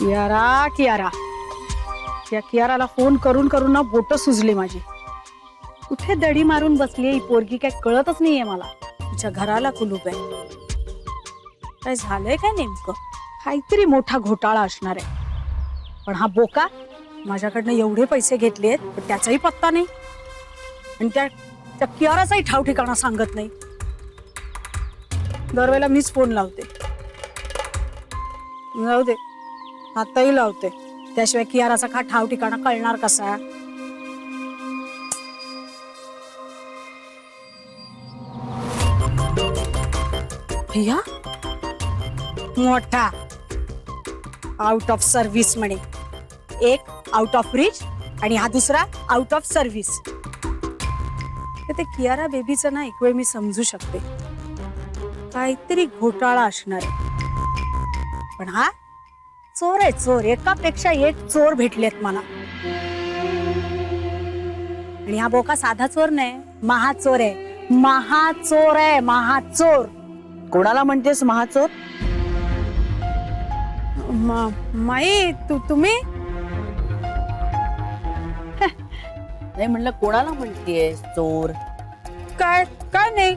कियारा कियारा या कियाराला फोन करून करून ना बोट सुजली माझी. कुठे दडी मारून बसली ही पोरगी, काय कळतच नाहीये मला. तिच्या घराला कुलूप आहे. काय झालंय काय नेमकं? काहीतरी मोठा घोटाळा असणार आहे. पण हा बोका माझ्याकडनं एवढे पैसे घेतलेत पण त्याचाही पत्ता नाही आणि त्या कियाराचाही ठाव ठिकाणा सांगत नाही. दरवेळेला मीच फोन लावते. जाऊ दे, आताही लावते. त्याशिवाय कियाराचा का ठाव ठिकाणा कळणार कसा? भैया मोठा आउट ऑफ सर्व्हिस म्हणे. एक आउट ऑफ रिच आणि हा दुसरा आउट ऑफ सर्व्हिस. ते कियारा बेबीचं ना एक वेळ मी समजू शकते. काहीतरी घोटाळा असणार आहे. पण हा चोर आहे, चोर. एकापेक्षा एक चोर भेटलेत मला. आणि हा बोका साधा चोर नाही, महाचोर आहे. महाचोर आहे, महाचोर. कोणाला म्हणतेस महाचोर? माई तुम्ही नाही म्हणलं, कोणाला म्हणतेस चोर? काय काय नाही.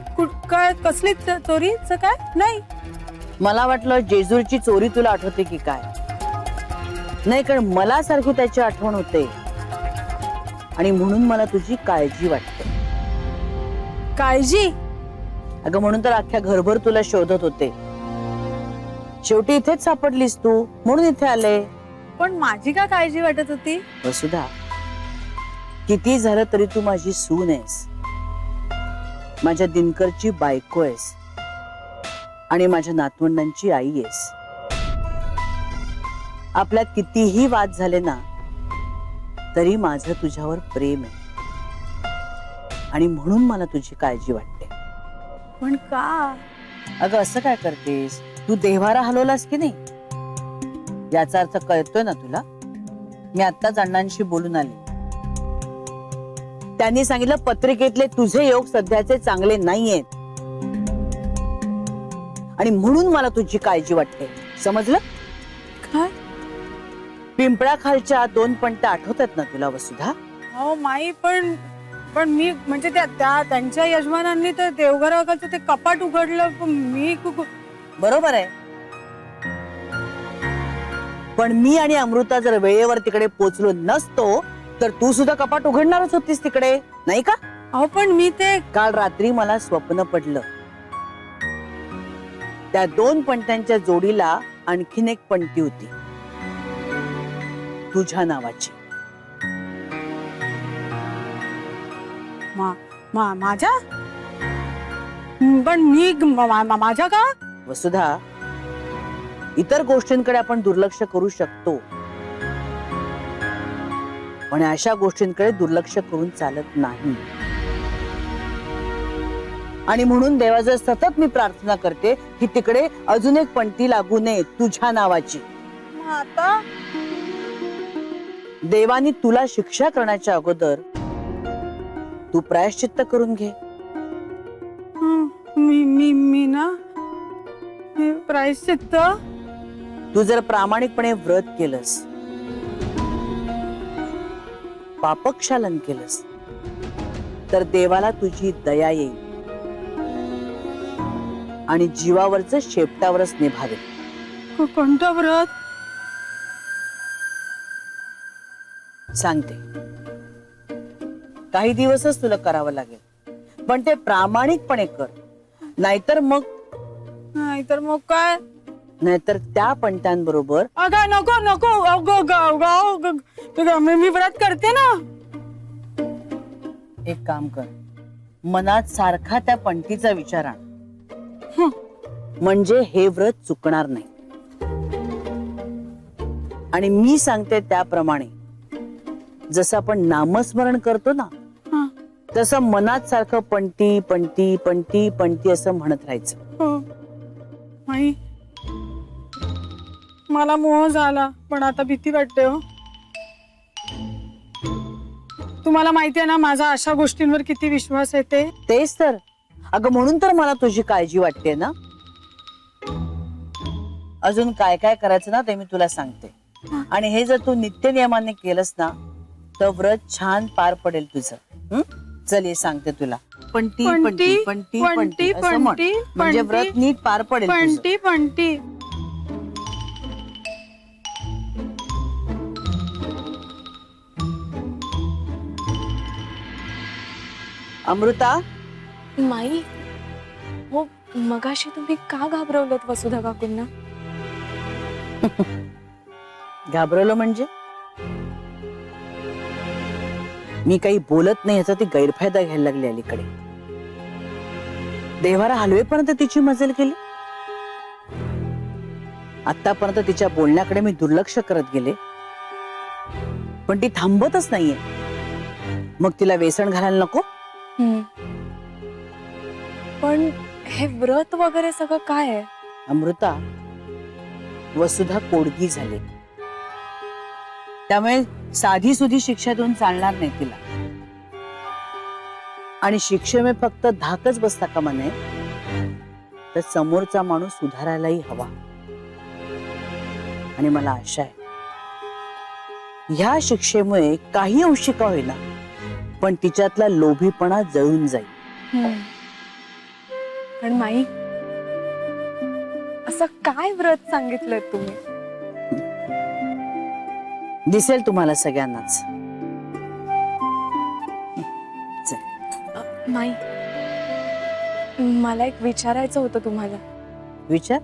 काय कसली चोरीच काय नाही. मला वाटलं जेजूरची चोरी तुला आठवते की काय. नाही, कारण मला सारखी त्याची आठवण होते आणि म्हणून मला तुझी काळजी वाटते. काळजी? अगं म्हणून तर अख्ख्या घरभर तुला शोधत होते. शेवटी इथेच सापडलीस तू, म्हणून इथे आले. पण माझी का काळजी वाटत होती? वसुधा, किती झालं तरी तू माझी सून आहेस, माझ्या दिनकरची बायको आहेस आणि माझ्या नातवंडांची आई आहेस. आपल्यात कितीही वाद झाले ना तरी माझं तुझ्यावर प्रेम आहे आणि म्हणून मला तुझी काळजी वाटते. पण का? अगं असं काय करतेस तू? देव्हारा हलवलास की नाही याचा अर्थ कळतोय ना तुला? मी आत्ताच अण्णांशी बोलून आले. त्यांनी सांगितलं पत्रिकेतले तुझे योग सध्याचे चांगले नाहीयेत आणि म्हणून मला तुझी काळजी वाटते. समजलं? काय? पिंपळाखालच्या 2 पणत्या आठवतात ना तुला वसुधा? हो माई, पण मी म्हणजे त्यांच्या यजमानांनी तर देवघराचं ते कपाट उघडलं. मी बरोबर आहे, पण मी आणि अमृता जर वेळेवर तिकडे पोचलो नसतो तर तू सुद्धा कपाट उघडणारच होतीस तिकडे, नाही का? अहो पण मी ते काल रात्री मला स्वप्न पडलं. त्या 2 पणत्यांच्या जोडीला आणखीन एक पणती होती तुझ्या नावाची. माझ्या? पण मी माझ्या का? वसुधा, इतर गोष्टींकडे आपण दुर्लक्ष करू शकतो पण अशा गोष्टींकडे दुर्लक्ष करून चालत नाही. आणि म्हणून देवाजवळ सतत मी प्रार्थना करते की तिकडे अजून एक पणती लागू नये तुझ्या नावाची. आता देवानी तुला शिक्षा करण्याच्या अगोदर तू प्रायश्चित्त करून घे. मी ना प्रायश्चित्त? तू जर प्रामाणिकपणे व्रत केलंस, पापक्षालन केलंस तर देवाला तुझी दया येईल आणि जीवावरच शेपटावरच निभावेल. कोणतं व्रत? सांगते. काही दिवसच तुला करावं लागेल पण ते प्रामाणिकपणे कर. नाहीतर मग काय? नाहीतर त्या पणत्यांबरोबर. अगं नको नको, मी व्रत करते ना. एक काम कर, मनात सारखा त्या पणतीचा विचार आण, म्हणजे हे व्रत चुकणार नाही. आणि मी सांगते त्याप्रमाणे जसं आपण नामस्मरण करतो ना तसं मनात सारखं पणती पणती पणती पणती असं म्हणत राहायचं. माई, मला मोह झाला पण आता भीती वाटते. हो, तुम्हाला माहिती आहे ना माझा अशा गोष्टींवर किती विश्वास येते. तेच तर अगं, म्हणून तर मला तुझी काळजी वाटते ना. अजून काय काय करायचं ना ते मी तुला सांगते. आणि हे जर तू नित्य नियमाने केलंस ना तर व्रत छान पार पडेल तुझं. चल ये सांगते तुला. पंटी पंटी पंटी पंटी असं म्हण. म्हणजे व्रत नीट पार पडेल तुझं. पंटी पंटी. अमृता, माई हो मगाशी तुम्ही का घाबरवलत वसुधा काकूंना? घाबरवलं म्हणजे मी काही बोलत नाही याचा ती गैरफायदा घ्यायला लागली अलीकडे. देवारा हलवेपर्यंत तिची मजल केली. आतापर्यंत तिच्या बोलण्याकडे मी दुर्लक्ष करत गेले पण ती थांबतच नाहीये. मग तिला वेसण घालायला नको? पण हे व्रत वगैरे सगळं काय आहे? अमृता, वसुधा कोडगी झाली त्यामुळे साधी सुधी शिक्षा देऊन चालणार नाही तिला. आणि शिक्षेमुळे फक्त धाकच बसता कामा नये तर समोरचा माणूस सुधारायलाही हवा. आणि मला आशा आहे ह्या शिक्षेमुळे काही अंशी का होईना पण तिच्यातला लोभीपणा जळून जाईल. पण माई असं काय व्रत सांगितलं तुम्ही? दिसेल तुम्हाला सगळ्यांनाच. माई मला एक विचारायचं होतं तुम्हाला. विचार.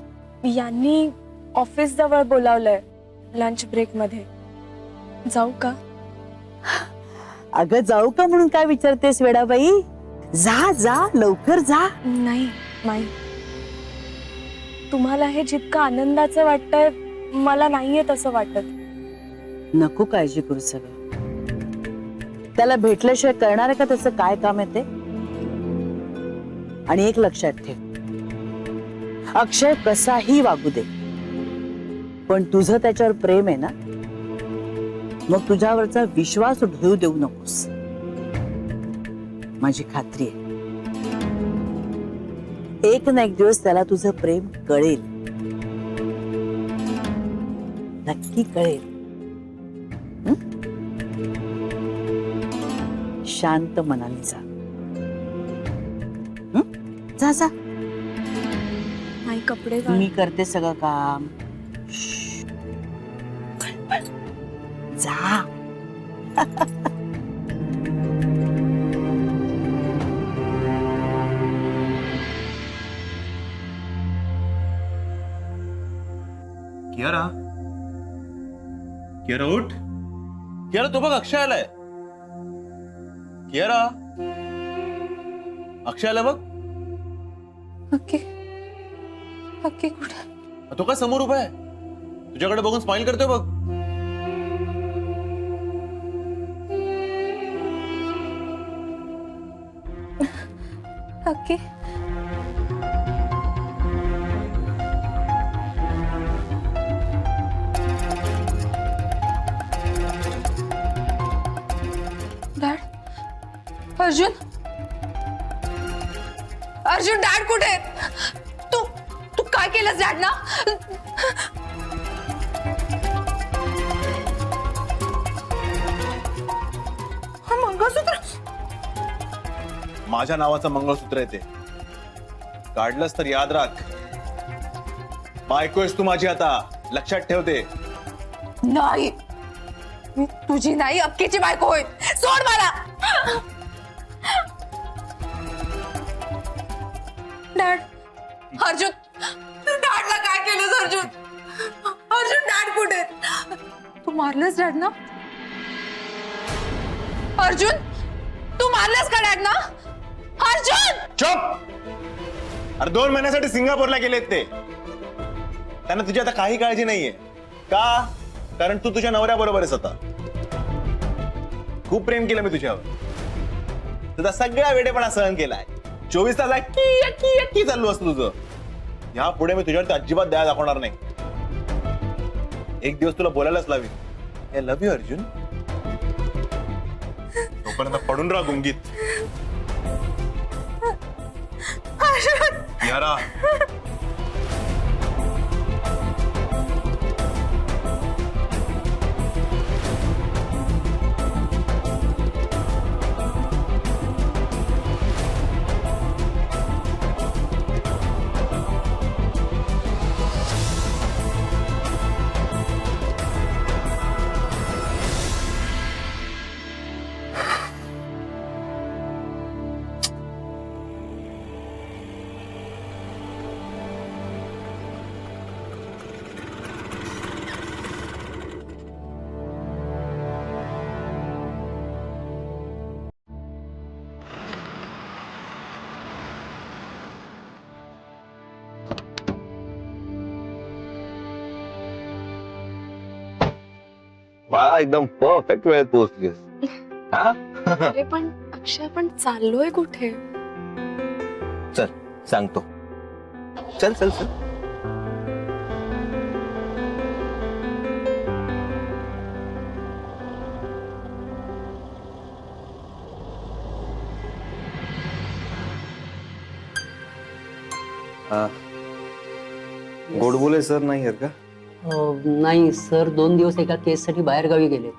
यांनी ऑफिस जवळ बोलावलंय लंच ब्रेक मध्ये. जाऊ का? अगं जाऊ का म्हणून काय विचारतेस वेडाबाई? जा जा लवकर जा. नाही माई, तुम्हाला हे जितकं आनंदाचं वाटतंय मला नाहीये तसं वाटत. नको काळजी करू सगळं. त्याला भेटल्याशिवाय करणार आहे का त्याचं काय काम आहे ते? आणि एक लक्षात ठेव, अक्षय कसाही वागू दे पण तुझं त्याच्यावर प्रेम आहे ना मग तुझ्यावरचा विश्वास ढळू देऊ नकोस. माझी खात्री आहे एक ना एक दिवस त्याला तुझं प्रेम कळेल. नक्की कळेल. शांत मनाने जा. जा जा. माई कपडे घाल. मी करते सगळं काम. जा. कियारा, कियारा उठ. कियारा तो बघ अक्षय आलाय. कियारा, अक्षय आला बघ. हक्की हक्की कुठे? तो काय समोर उभा आहे तुझ्याकडे बघून स्माइल करतोय बघ. हक्की डॅड. अर्जुन, अर्जुन डॅड कुठे आहेत? तू तू काय केलंस डॅड ना? मंगळसूत्र माझ्या नावाचं मंगळसूत्र आहे ते. काढलंस तर याद राख, बायकोयस तू माझी आता. लक्षात ठेवते. नाही, मी तुझी नाही अक्कीची बायको होईल. सोड मला. डॅड, अर्जुन तू डॅडला काय केलंस? अर्जुन, अर्जुन डॅड कुठे? तू मारलंस डॅड ना? अर्जुन तू मारलंस का डॅड ना? अर्जुन चुप. अरे 2 महिन्यासाठी सिंगापूरला गेलेत ते. त्यांना तुझी आता काही काळजी नाहीये का? कारण तू तुझ्या नवऱ्याबरोबर आहेस आता. खूप प्रेम केलं मी तुझ्यावर. तुझा सगळा वेडेपणा सहन केलाय. 24 तास की चालू असतं तुझं. ह्या पुढे मी तुझ्यावर अजिबात दया दाखवणार नाही. एक दिवस तुला बोलायलाच लावी. I love you Arjun. तोपर्यंत पडून राहा गुंगीत. यारा, वा एकदम परफेक्ट वेळेत पोहोचलीस. हा? अरे पण अक्षय आपण चाललोय कुठे? चल सांगतो. चल चल चल. गोडबोले सर नाही आहेत का? नाही सर, 2 दिवस एका केससाठी बाहेर गावी गेले.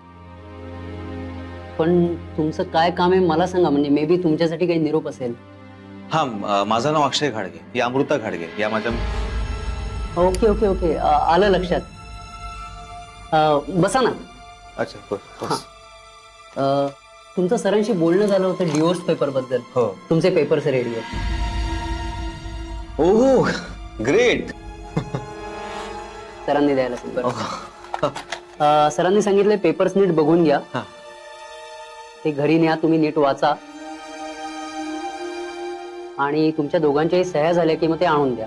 पण तुमचं काय काम आहे मला सांगा, म्हणजे मे बी तुमच्यासाठी काही निरोप असेल. हा माझं नाव अक्षय घाडगे, या अमृता घाडगे, या माझ्या. ओके ओके ओके, आलं लक्षात. बसा ना. अच्छा बस. तुमचं सरांशी बोलणं झालं होतं डिवोर्स पेपर बद्दल. हो. तुमचे पेपर्स रेडी आहेत. Oh great. सरांनी द्यायला सांगितलं. सरांनी सांगितले पेपर्स नीट बघून घ्या. हा. ते घरी न्या, तुम्ही नीट वाचा आणि तुमच्या दोघांच्याही सह्या झाल्या की मग ते आणून द्या.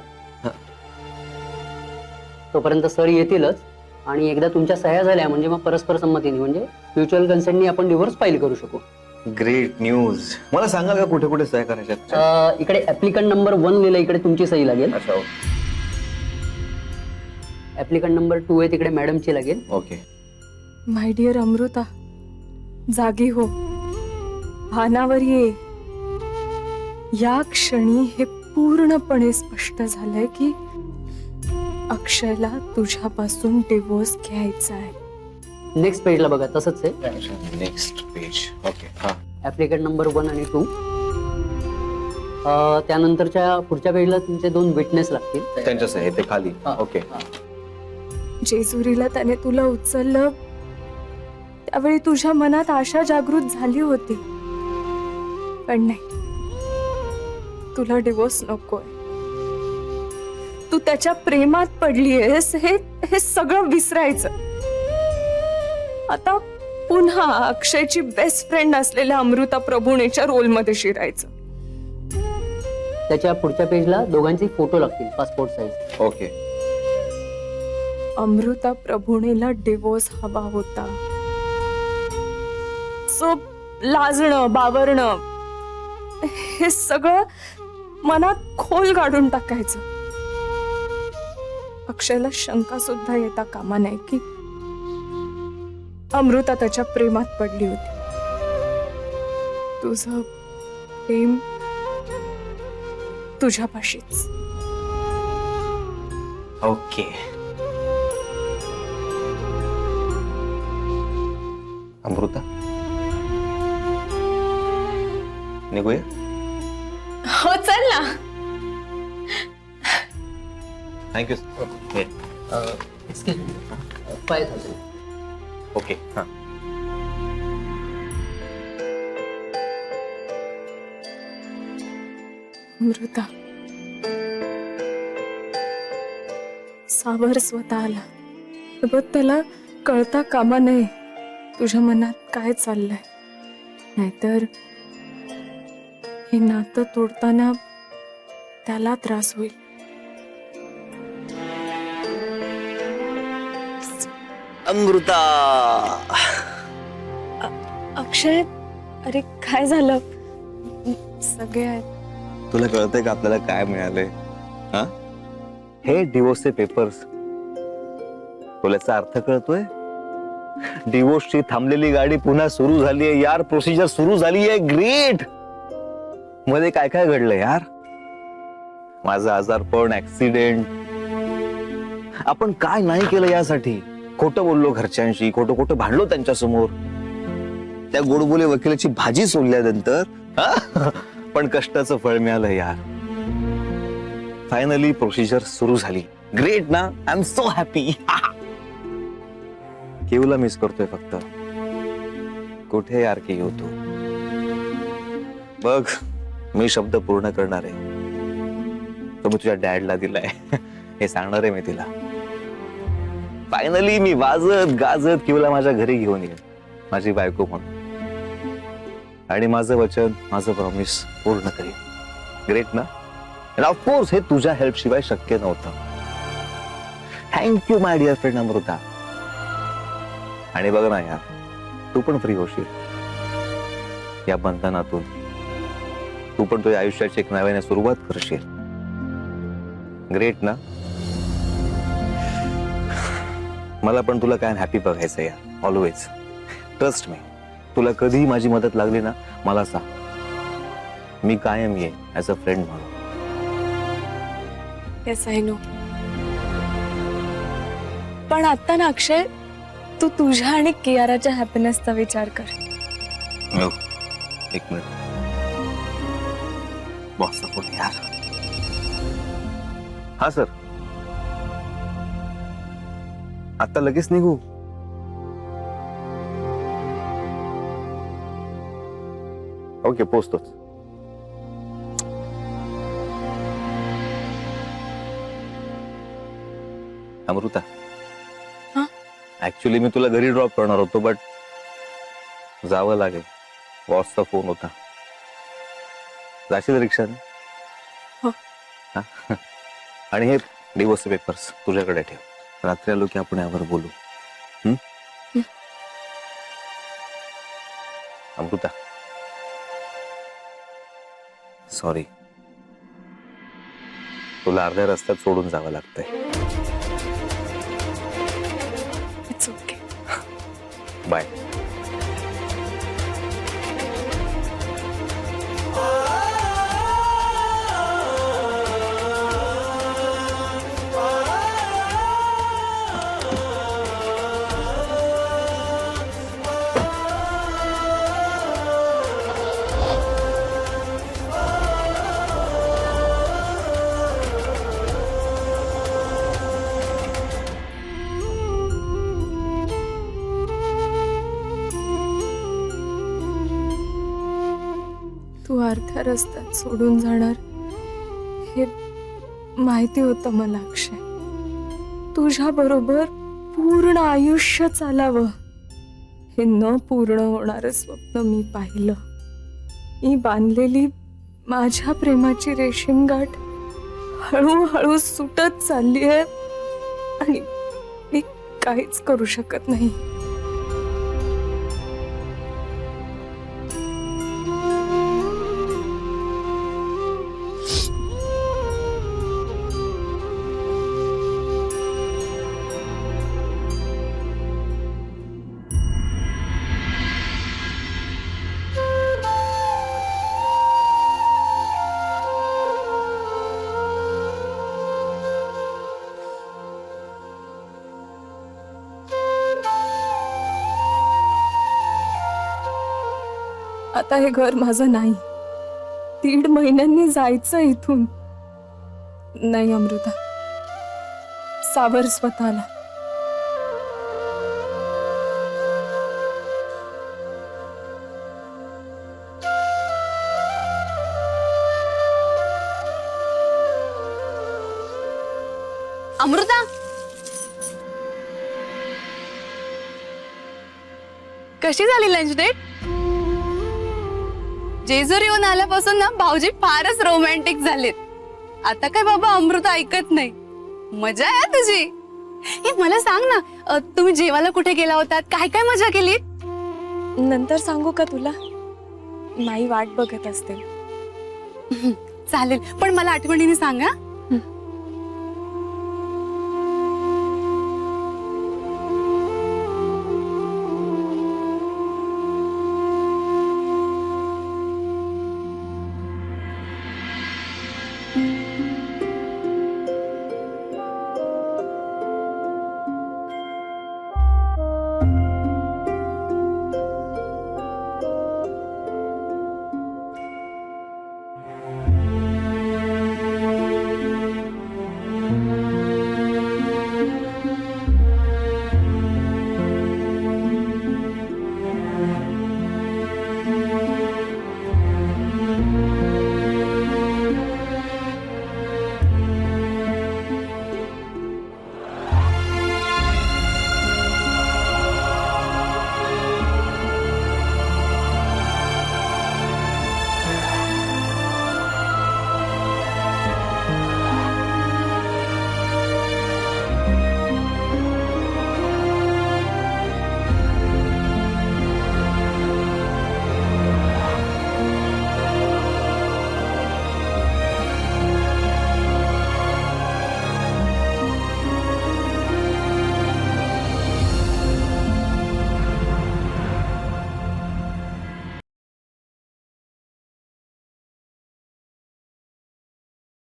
तोपर्यंत सर येतीलच आणि एकदा तुमच्या सह्या झाल्या म्हणजे मग परस्पर संमतीने म्हणजे म्युच्युअल कन्सेंटनी आपण डिव्होर्स फाईल करू शकू. Great news. मला सांगाल का कुठे कुठे सह्या करायच्या? इकडे ऍप्लिकंट नंबर 1 लिहिलं, इकडे तुमची सही लागेल. अच्छा ऍप्लिकंट नंबर 2 आहे, तिकडे मॅडमची लागेल. ओके. माय डिअर अमृता, जागी हो, भानावर ये. या क्षणी हे पूर्णपणे स्पष्ट झालंय की अक्षयला तुझ्यापासून डिवोर्स घ्यायचा आहे. नेक्स्ट पेजला बघा, तसंच आहे. Next page. ओके. हा. ऍप्लिकंट नंबर 1 आणि 2. त्यानंतरच्या पुढच्या पेजला तुमचे 2 विटनेस लागतील. त्यांच्या सह्या ते खाली. ओके. जेजुरीला त्याने तुला उचललं त्यावेळी तुझ्या मनात आशा जागृत झाली होती, पण नाही, तुला डिवोर्स नकोय. तू त्याच्या प्रेमात पडलीयस हे सगळं विसरायचं. आता पुन्हा अक्षयची बेस्ट फ्रेंड असलेल्या अमृता प्रभुणेच्या रोलमध्ये शिरायचं. त्याच्या पुढच्या पेजला दोघांचे फोटो लागतील, पासपोर्ट साईज. ओके. अमृता प्रभुणेला डिवोर्स हवा होता. सो लाजणं बावरणं हे सगळं मनात खोल काढून टाकायचं. अक्षयला शंका सुद्धा येता कामा नये की अमृता त्याच्या प्रेमात पडली होती. तुझं प्रेम तुझ्यापाशीच. ओके. अमृता निघूया. हो चल ना. थँक्यू. Excuse me, 5000. ओके. हा. अमृता, सावर स्वतःला, बघ त्याला कळता कामा नये तुझ्या मनात काय चाललंय. नाहीतर हे नातं तोडताना त्याला त्रास होईल. अमृता. अक्षय, अरे काय झालं? सगळे आहेत. तुला कळतंय का आपल्याला काय मिळालंय? हा, हे डिवोर्सचे पेपर्स. तुला याचा अर्थ कळतोय? डिवोर्सची थांबलेली गाडी पुन्हा सुरू झाली आहे यार. प्रोसिजर सुरू झाली आहे. ग्रेट. मध्ये काय काय घडलं यार? माझं आजारपण, ऍक्सिडेंट, आपण काय नाही केलं यासाठी. खोटं बोललो घरच्यांशी, खोटं भांडलो त्यांच्या समोर, त्या गोडबोले वकिलाची भाजी सोडल्यानंतर पण कष्टाचं फळ मिळालं यार. फायनली प्रोसिजर सुरू झाली. ग्रेट ना? I am so happy. केवला मिस करतोय फक्त. कुठे यार केव तू? बघ, मी शब्द पूर्ण करणार आहे. तो मी तुझ्या डॅडला दिलाय. हे सांगणार आहे मी तिला. फायनली मी वाजत गाजत केवला माझ्या घरी घेऊन येईल, माझी बायको म्हणून. आणि माझं वचन, माझं प्रॉमिस पूर्ण करेन. ग्रेट ना? ऑफकोर्स हे तुझ्या हेल्प शिवाय शक्य नव्हतं. Thank you my dear friend Amrita. आणि बघ ना यार, तू पण फ्री होशील या बंधनातून. तू पण तुझ्या आयुष्याची एक नव्याने सुरुवात करशील. ग्रेट ना. मला पण तुला काय हॅपी बघायचं यार, ऑलवेज. ट्रस्ट मी, तुला कधीही माझी मदत लागली ना मला सांग. मी कायम ये ऍज अ फ्रेंड म्हणून. Yes I know. पण आता ना अक्षय, तू तुझ्या आणि कियाराच्या हॅपीनेसचा विचार कर. हो, एक मिनिट. बॉस फोन यार. हा सर, आता लगेच निघू? ओके, पोचतोच. अमृता, ऍक्च्युली मी तुला घरी ड्रॉप करणार होतो, बट जावं लागेल. बॉसचा फोन होता. जाशील रिक्षाने? हो. हा? आणि हे डिवोर्स पेपर्स तुझ्याकडे ठेव. रात्री आलो की आपण यावर बोलू. अमृता, सॉरी, तुला अर्ध्या रस्त्यात सोडून जावं लागतंय. It's okay. बाय. तू अर्ध्या रस्त्यात सोडून जाणार हे माहिती होतं मला अक्षय. तुझ्या बरोबर पूर्ण आयुष्य चालावं हे न पूर्ण होणारं स्वप्न मी पाहिलं. मी बांधलेली माझ्या प्रेमाची रेशीम गाठ हळूहळू सुटत चालली आहे आणि मी काहीच करू शकत नाही. आता हे घर माझं नाही. 1.5 महिन्यांनी जायचं इथून. नाही अमृता, सावर स्वतःला. अमृता, कशी झाली लंच डेट? जेजूर येऊन आल्यापासून ना भाऊजी फारच रोमॅन्टिक झालेत. आता काय बाबा अमृता ऐकत नाही. मजा आहे तुझी. हे मला सांग ना, तुम्ही जेवायला कुठे गेला होतात? काय काय मजा केली? नंतर सांगू का तुला? माई वाट बघत असते. चालेल, पण मला आठवणीने सांगा.